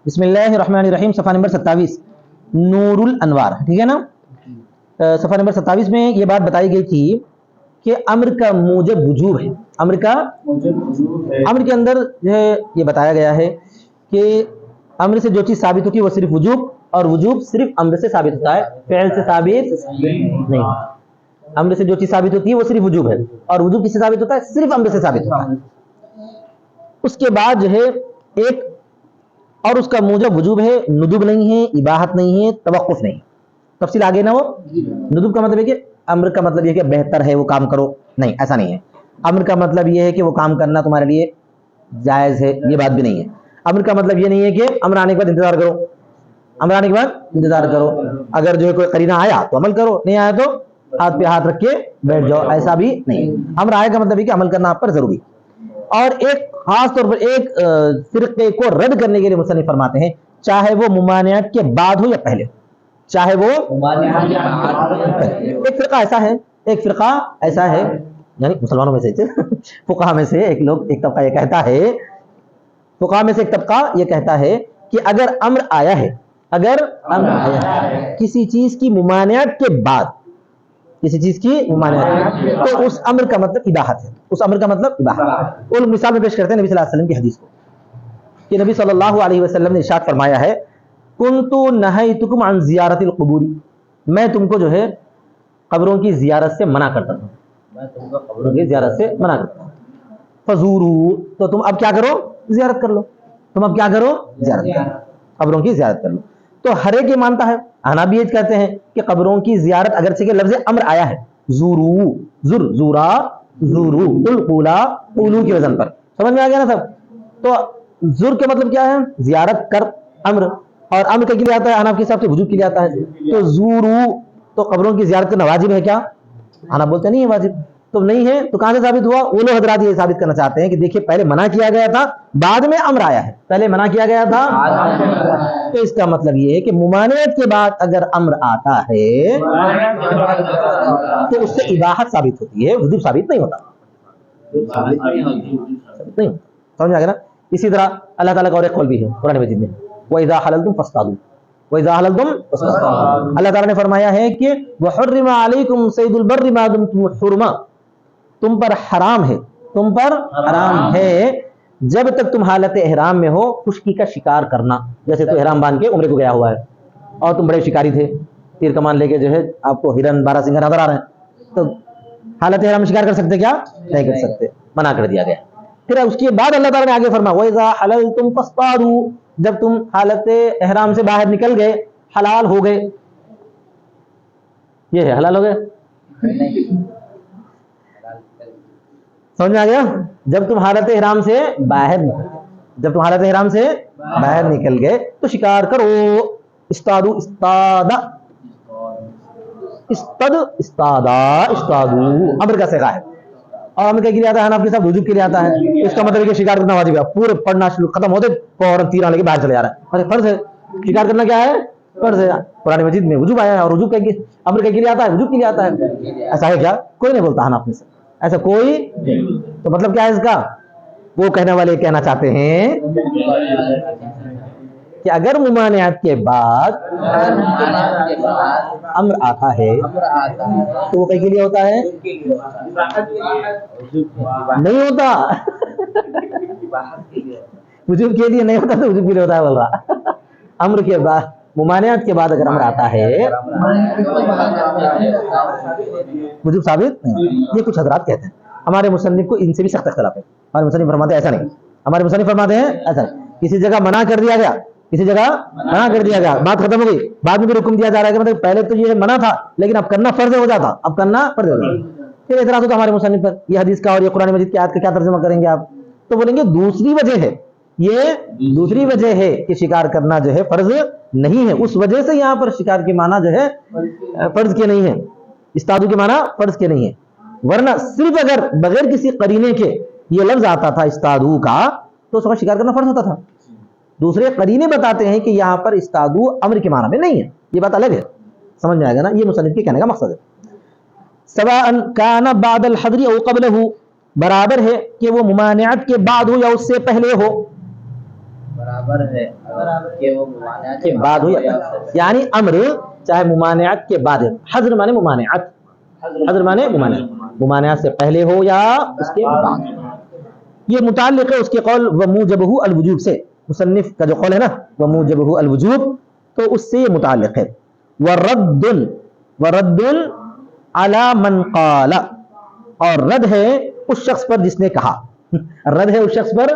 بسم اللہ الرحمن الرحیم، صفحہ نمبر 27 نور الانوار، ٹھیک ہے نا؟ صفحہ نمبر 27 میں یہ بات بتائی گئی تھی کہ امر کا موجب وجوب ہے، امر کے اندر جو ہے یہ بتایا گیا ہے کہ امر سے جو چیز ثابت ہوتی ہے وہ صرف وجوب، اور وجوب صرف امر سے ثابت ہوتا ہے، فعل سے ثابت نہیں۔ امر سے جو چیز ثابت ہوتی ہے وہ صرف وجوب ہے، اور وجوب کس سے ثابت ہوتا ہے؟ صرف امر سے ثابت ہوتا ہے۔ اس کے بعد جو ہے ایک اور اس کا موجب وجوب ہے، ندب نہیں ہے، اباحت نہیں ہے، توقف نہیں۔ تفصیل آگے نا، وہ ندب کا مطلب ہے کہ امر کا مطلب یہ ہے کہ بہتر ہے وہ کام کرو، نہیں ایسا نہیں ہے۔ امر کا مطلب یہ ہے کہ وہ کام کرنا تمہارے لیے جائز ہے، یہ بات بھی نہیں ہے۔ امر کا مطلب یہ نہیں ہے کہ امر آنے کے بعد انتظار کرو، امر آنے کے بعد انتظار کرو، اگر جو ہے کوئی قرینہ آیا تو عمل کرو، نہیں آیا تو ہاتھ پہ ہاتھ رکھ کے بیٹھ جاؤ، ایسا بھی نہیں۔ امر آئے کا مطلب ہے کہ عمل کرنا آپ پر ضروری۔ اور ایک خاص طور پر ایک فرقے کو رد کرنے کے لیے مصنف فرماتے ہیں، چاہے وہ ممانعت کے بعد ہو یا پہلے ہو، چاہے وہ ایک فرقہ ایسا ہے یعنی مسلمانوں میں سے فقہا میں سے ایک طبقہ یہ کہتا ہے، فقہا میں سے ایک طبقہ یہ کہتا ہے کہ اگر امر آیا ہے کسی چیز کی ممانعت کے بعد، کسی چیز کی ممانعت، تو اس امر کا مطلب اباحت ہے، اس امر کا مطلب اباحت۔ وہ مثال میں پیش کرتے ہیں نبی صلی اللہ علیہ وسلم کی حدیث کو، کہ نبی صلی اللہ علیہ وسلم نے ارشاد فرمایا ہے، کنت نہیتکم عن زیارت القبور، میں تم کو جو ہے قبروں کی زیارت سے منع کرتا ہوں، قبروں کی زیارت سے منع کرتا ہوں، فزوروا، تو تم اب کیا کرو؟ زیارت کر لو، تم اب کیا کرو؟ زیارت کر لو، قبروں کی زیارت کر لو۔ تو ہر ایک یہ مانتا ہے، حنابلہ یہ کہتے ہیں کہ قبروں کی زیارت اگرچہ کہ لفظ امر آیا ہے، زورو، زورا، زورو، القولا، اولو کے وزن پر، سمجھ میں آ گیا نا سب؟ تو زور کا مطلب کیا ہے؟ زیارت کر، امر، اور امر کے لیے آتا ہے حنابلہ کے حساب سے وجوب کے لیے آتا ہے، تو زورو، تو قبروں کی زیارت کرنا واجب ہے کیا؟ حنابلہ بولتے نہیں ہے واجب، تو نہیں ہے تو کہاں سے ثابت ہوا؟ وہ لوگ حضرات یہ ثابت کرنا چاہتے ہیں کہ دیکھیے پہلے منع کیا گیا تھا، بعد میں امر آیا ہے، پہلے منع کیا گیا تھا، تو اس کا مطلب یہ ہے کہ ممانعت کے بعد اگر امر آتا ہے تو اس سے اباحت ثابت ہوتی ہے، وجوب ثابت نہیں ہوتا، نہیں سمجھ آ گیا نا؟ اسی طرح اللہ تعالیٰ کا اور ایک قول بھی ہے قرآن مجید میں، وَإِذَا حَلَلْتُمْ فَاصْطَادُوا، وَإِذَا حَلَلْتُمْ فَاصْطَادُوا، اللہ تعالیٰ نے فرمایا ہے کہ وَحُرِّمَ عَلَيْكُمْ صَيْدُ الْبَرِّ مَا دُمْتُمْ حُرُمًا، تم پر حرام ہے جب تک تم حالت احرام میں ہو خشکی کا شکار کرنا۔ جیسے تو احرام باندھ کے عمرے کو گیا ہوا ہے اور تم بڑے شکاری تھے، تیر کمان لے کے جو ہے آپ کو ہرن بارہ سنگھا نظر آ رہے ہیں، تو حالت احرام میں شکار کر سکتے کیا؟ نہیں کر سکتے، منع کر دیا گیا۔ پھر اس کے بعد اللہ تعالیٰ نے آگے فرمایا وَإِذَا حَلَلْتُمْ فَاصْطَادُوا، جب تم حالت احرام سے باہر نکل گئے، حلال ہو گئے، یہ ہے حلال ہو گئے، سمجھ میں آ گیا؟ جب تم حالت احرام سے باہر نکل گئے تو شکار کرو، استادو، استادو امر کا صیغہ ہے، اور امر کے لیے آتا ہے حنفی کے ساتھ وجوب کے لیے آتا ہے، اس کا مطلب ہے کہ شکار کرنا واجب ہے، پورے پڑھنا شروع ختم ہوتے فوراً تیر لے کے باہر چلے جا رہا ہے، فرض ہے شکار کرنا، کیا ہے؟ فرض ہے۔ قرآن مجید میں وجوب آیا ہے، اور وجوب کے امر کے لیے آتا ہے، وجوب کے لیے آتا ہے، ایسا ہے کیا؟ کوئی نہیں بولتا حنفی سے، ایسا کوئی، تو مطلب کیا ہے اس کا؟ وہ کہنے والے کہنا چاہتے ہیں کہ اگر ممانعت کے بعد امر آتا ہے تو وہ کے لیے ہوتا ہے، نہیں ہوتا، وجوب کے لیے نہیں ہوتا تو وجوب کے لیے ہوتا ہے، بول رہا امر کے بعد، ممانعت کے بعد اگر امر آتا ہے وجوب ثابت نہیں۔ یہ کچھ حضرات کہتے ہیں، ہمارے مصنف کو ان سے بھی سخت اختلاف ہے، ہمارے مصنف فرماتے ہیں ایسا نہیں، ہمارے مصنف فرماتے ہیں ایسا نہیں، کسی جگہ منع کر دیا گیا، بات ختم ہو گئی، بعد میں بھی حکم دیا جا رہا ہے کہ مطلب پہلے تو یہ منع تھا لیکن اب کرنا فرض ہو جاتا، پھر اعتراض ہوتا ہمارے مصنف پر، یہ حدیث کا اور یہ قرآن مجید کی آیت کا کیا ترجمہ کریں گے آپ؟ تو بولیں گے دوسری وجہ ہے، یہ دوسری وجہ ہے کہ شکار کرنا جو ہے فرض نہیں ہے، اس وجہ سے یہاں پر شکار کے معنی جو ہے فرض کے نہیں ہے، استادو کے معنی فرض کے نہیں ہے، ورنہ صرف اگر بغیر کسی قرینے کے یہ لفظ آتا تھا استادو کا تو اس وقت شکار کرنا فرض ہوتا تھا۔ دوسرے قرینے بتاتے ہیں کہ یہاں پر استادو امر کے معنی میں نہیں ہے، یہ بات الگ ہے، سمجھ میں آئے گا نا؟ یہ مصنف کے کہنے کا مقصد ہے۔ سواء کان بعد الحظر او قبلہ، برابر ہے کہ وہ ممانعت کے بعد ہو یا اس سے پہلے ہو، برابر ہے کہ وہ ممانعت کے بعد ہو یا یعنی امر چاہے ممانعت کے بعد ہے. حضر مانے ممانعت، حضر مانے ممانعت، ممانعت سے پہلے ہو یا اس کے بعد. یہ متعلق ہے اس کے قول وموجبہ الوجوب سے. مصنف کا جو قول ہے نا وموجبہ الوجوب، تو اس سے یہ متعلق ہے. ورد علی من قال، اور رد ہے اس شخص پر جس نے کہا، رد ہے اس شخص پر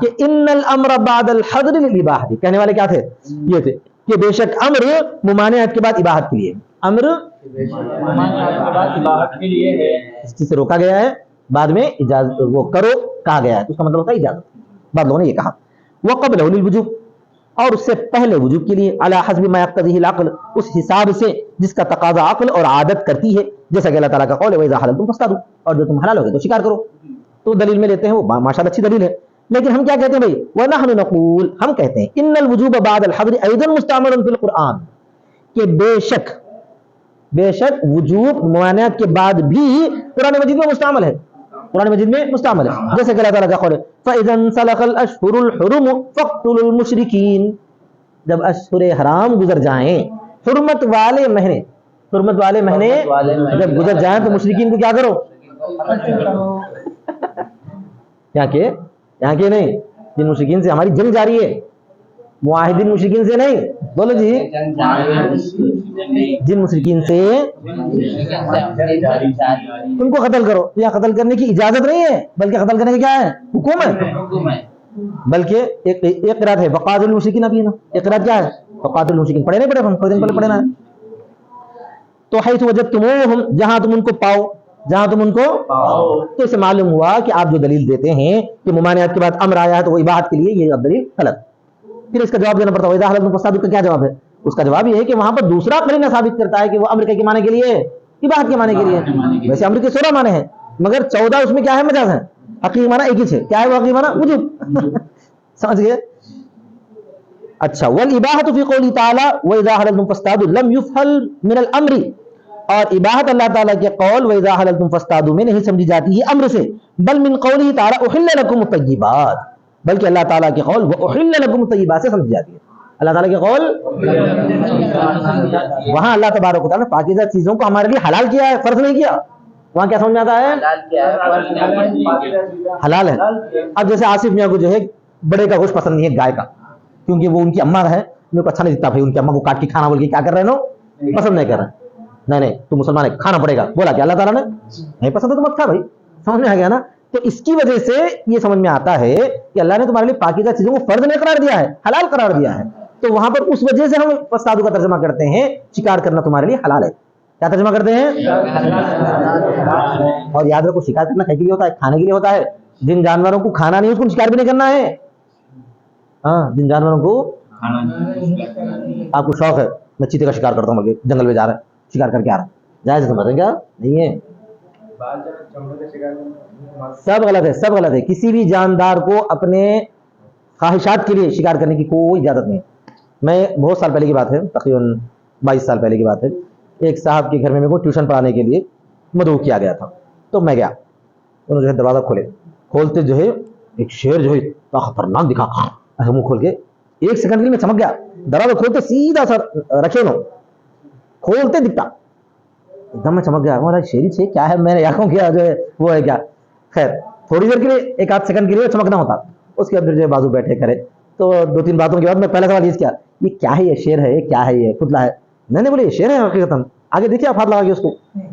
کہ ان الامر بعد الحظر للاباحہ. کہنے والے کیا تھے؟ یہ تھے کہ بے شک امر ممانعت کے بعد اباحت کے لیے، امر اس چیز سے روکا گیا ہے، بعد میں اجازت وہ کرو کہا گیا ہے، تو اس کا مطلب ہوتا ہے اجازت. بعض لوگوں نے یہ کہا. وقبلہ للوجوب، اور اس سے پہلے وجوب کے لیے علی حسب ما یقتضیہ العقل، اس حساب سے جس کا تقاضا عقل اور عادت کرتی ہے، جیسا کہ اللہ تعالیٰ کا قول ہے وَإِذَا حَلَلْتُمْ فَاصْطَادُوا، اور جو تم حلال ہو گئے تو شکار کرو. تو دلیل میں لیتے ہیں وہ ماشاءاللہ اچھی دلیل ہے، لیکن ہم کیا کہتے ہیں بھائی وَنَحْنُ نَقُولُ، ہم کہتے ہیں ان الوجوب بعد الحظر ایضا مستعمل فی القرآن، کہ بے شک وجوب ممانعت کے بعد بھی قرآن مجید میں مستعمل ہے، قرآن مجید میں مستعمل ہے، جیسے کہ اللہ تعالیٰ کا قول ہے فَإِذَا انْسَلَخَ الْأَشْهُرُ الْحُرُمُ فَاقْتُلُوا الْمُشْرِكِينَ، جب اشہر حرام گزر جائیں، حرمت والے مہینے جب گزر جائیں تو مشرکین کو کیا کرو؟ یہاں کے نہیں، جن مشرکین سے ہماری جنگ جاری ہے، معاہدین مشرکین سے نہیں، بولو جی، جن مشرکین سے ان کو قتل کرو. یا قتل کرنے کی اجازت نہیں ہے بلکہ قتل کرنے کا کیا ہے؟ حکم ہے. بلکہ ایک قرات ہے وقاتلوا المشرکین، ابھی نا ایک قرات کیا ہے؟ وقاتلوا المشرکین. پڑھے نہیں پڑھے؟ ہم تھوڑے دن پہلے پڑھے نا. تو حیث وجدتموہم، جہاں تم ان کو پاؤ، تو اسے معلوم ہوا کہ آپ جو دلیل دیتے ہیں کہ ممانعت کے بعد امر آیا ہے تو وہ اباحت کے لیے، یہ دلیل غلط. پھر اس کا جواب دینا پڑتا ہے وَإِذَا حَلَلْتُمْ فَاصْطَادُوا کا کیا جواب ہے؟ اس کا جواب یہ ہے کہ وہاں پر دوسرا قرینہ ثابت کرتا ہے کہ وہ امر کے معنی کے لیے، اباحت کے معنی کے لیے. ویسے امر کے 16 معنی ہیں مگر 14 اس میں کیا ہے؟ مجاز ہے. حقیقی معنی ایک ہی ہے. کیا ہے وہ حقیقی معنی؟ وجوب. سمجھ گئے؟ اچھا والاباحۃ فی قولی تعالی وَإِذَا حَلَلْتُمْ فَاصْطَادُوا لم يفعل من الامر، اور اباحت اللہ تعالیٰ کے قول وَإِذَا حَلَلْتُمْ فَاصْطَادُوا میں نہیں سمجھی جاتی ہے امر سے، بل من قوله تعالی احل لكم الطیبات، بلکہ اللہ تعالیٰ کے قول وَأُحِلَّ لَكُمُ الطَّيِّبَاتُ سے سمجھی جاتی ہے. اللہ تعالیٰ کے قول وہاں اللہ تبارک و تعالیٰ نے پاکیزہ چیزوں کو ہمارے لیے حلال کیا ہے، فرض نہیں کیا. وہاں کیا سمجھ میں آتا ہے؟ حلال ہے. اب جیسے آصف میاں کو جو ہے بڑے کا گوشت پسند نہیں ہے گائے کا، کیونکہ وہ ان کی اماں ہے، میرے کو اچھا نہیں دکھتا بھائی ان کی اماں کو کاٹ کے کھانا، بول کے کیا کر رہے ہیں؟ پسند نہیں کر رہے. نہیں تو مسلمان ہے، کھانا پڑے گا. بولا کہ اللہ تعالیٰ نے نہیں پسند ہے تو مت کھا بھائی. سمجھ میں آ گیا نا؟ تو اس کی وجہ سے یہ سمجھ میں آتا ہے کہ اللہ نے تمہارے لیے پاکیزہ چیزوں کو فرض نہیں قرار دیا ہے، حلال قرار دیا ہے. تو وہاں پر اس وجہ سے ہم فسادو کا ترجمہ کرتے ہیں شکار کرنا تمہارے لیے حلال ہے. کیا ترجمہ کرتے ہیں؟ اور یاد رکھو شکار کرنا کھانے کے لیے ہوتا ہے، کھانے کے لیے ہوتا ہے. جن جانوروں کو کھانا نہیں اس کو شکار بھی نہیں کرنا ہے. ہاں جن جانوروں کو آپ کو شوق ہے میں چیتے کا شکار کرتا ہوں، بلکہ جنگل میں جا رہا ہے شکار کر کے آ رہا ہے، جائز سمجھ رہے کیا؟ نہیں ہے، سب غلط ہے، سب غلط ہے. کسی بھی جاندار کو اپنے خواہشات کے لیے شکار کرنے کی کوئی اجازت نہیں ہے. میں بہت سال پہلے کی بات ہے، تقریباً 22 سال پہلے کی بات ہے، ایک صاحب کے گھر میں میرے کو ٹیوشن پڑھانے کے لیے مدعو کیا گیا تھا. تو میں گیا، انہوں جو ہے دروازہ کھولتے جو ہے ایک شیر جو ہے اتنا خطرناک دکھا، منہ کھول کے 1 سیکنڈ کے لیے میں چمک گیا. دروازہ کھولتے سیدھا سر رکھے انہوں کھولتے دکھتا ایک دم میں چمک گیا. ہمارا شیری سے کیا ہے، میں نے آنکھوں کیا جو ہے وہ ہے کیا. خیر تھوڑی دیر کے لیے 1-8 سیکنڈ کے لیے چمکنا ہوتا. اس کے بعد پھر جو ہے بازو بیٹھے کرے. تو 2-3 باتوں کے بعد میں پہلا سوال یہ کیا، یہ کیا ہے، یہ شیر ہے، یہ کیا ہے، یہ پتلا ہے. میں نے بولے یہ شیر ہے حقیقت. آگے دیکھیے آپ ہاتھ لگا کے اس کو،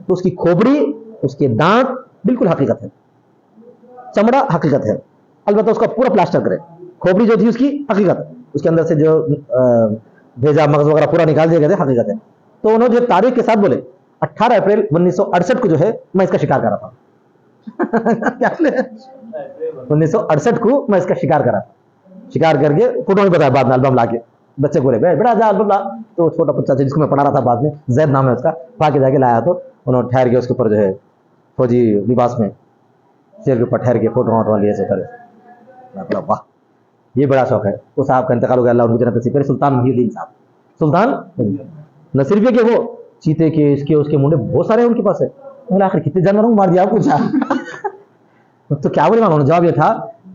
تو اس کی کھوپڑی، اس کے دانت بالکل حقیقت ہے، چمڑا حقیقت ہے. البتہ اس کا پورا پلاسٹر کرے. کھوپڑی جو تھی اس کی حقیقت، اس کے اندر سے جو بھیجا مغز وغیرہ پورا نکال دیا گیا تھا، حقیقت ہے. تو انہوں جو تاریخ کے ساتھ بولے 18 اپریل 1968 کو جو ہے میں اس کا شکار کر رہا تھا. 1968 کو میں اس کا شکار کرا تھا. شکار کر کے فوٹو نہیں بتایا بعد میں البم لا کے بچے بولے بیٹا جا البم لا. تو چھوٹا بچہ جس کو میں پڑھا رہا تھا بعد میں، زید نام ہے اس کا، پا کے جا کے لایا. تو انہوں ٹھہر کے اس کے اوپر جو ہے فوجی لباس میں شیر کے اوپر ٹھہر کے فوٹو لیے سے کرے. واہ یہ بڑا شوق ہے. وہ صاحب کا انتقال ہو گیا، اللہ ان کی جنت نصیب کرے. سلطان محی الدین صاحب، سلطان نہ صرف یہ کہ وہ چیتے کے اس کے منڈے بہت سارے ان کے پاس ہے. آخر کتنے جانوروں کو مار دیا آپ پوچھا. تو کیا بولے انہوں نے جواب یہ تھا